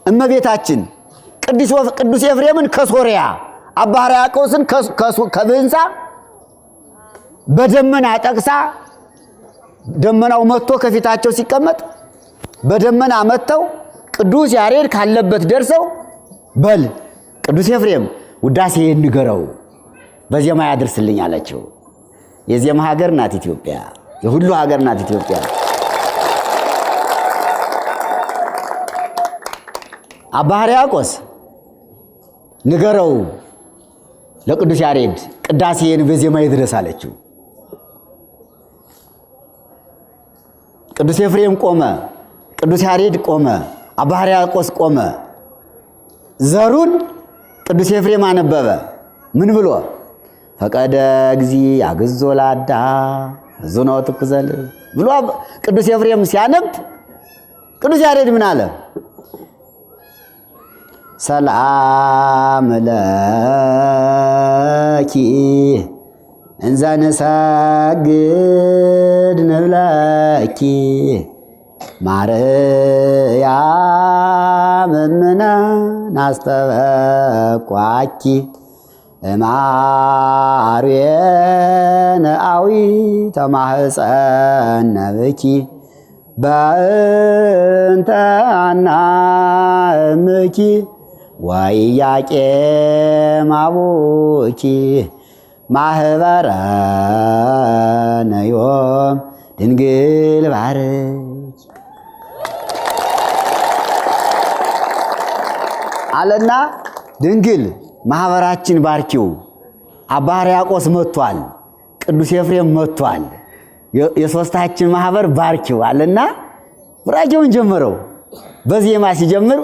እመቤታችን ቅዱስ ኤፍሬምን ከሶሪያ አባ ሕርያቆስን ከብህንሳ በደመና ጠቅሳ ደመናው መጥቶ ከፊታቸው ሲቀመጥ በደመና መጥተው ቅዱስ ያሬድ ካለበት ደርሰው በል ቅዱስ ኤፍሬም ውዳሴ ንገረው በዜማ ያድርስልኝ አላቸው። የዜማ ሀገር ናት ኢትዮጵያ፣ የሁሉ ሀገር ናት ኢትዮጵያ። አባ ሕርያቆስ ንገረው ለቅዱስ ያሬድ ቅዳሴን በዜማ ይድረስ አለችው። ቅዱስ ኤፍሬም ቆመ፣ ቅዱስ ያሬድ ቆመ፣ አባ ሕርያቆስ ቆመ። ዘሩን ቅዱስ ኤፍሬም አነበበ። ምን ብሎ? ፈቀደ እግዚ ያግዞ ላዳ ዙነው ትኩዘል ብሎ ቅዱስ ኤፍሬም ሲያነብ ቅዱስ ያሬድ ምን አለ? ሰላም ለኪ እንዘ ንሰግድ ንብለኪ ማርያም እምነ ናስተበቋኪ እማርዌነ አዊ ተማህፀነ ብኪ በእንተ አናምኪ ወኢያቄም አቡኪ ማህበረነ ዮም ድንግል ባርኪ አለና ድንግል ማህበራችን ባርኪው። አባ ሕርያቆስ መጥቷል፣ ቅዱስ ኤፍሬም መጥቷል፣ የሶስታችን ማህበር ባርኪው አለና ቡራኬውን ጀመረው። በዜማ ሲጀምር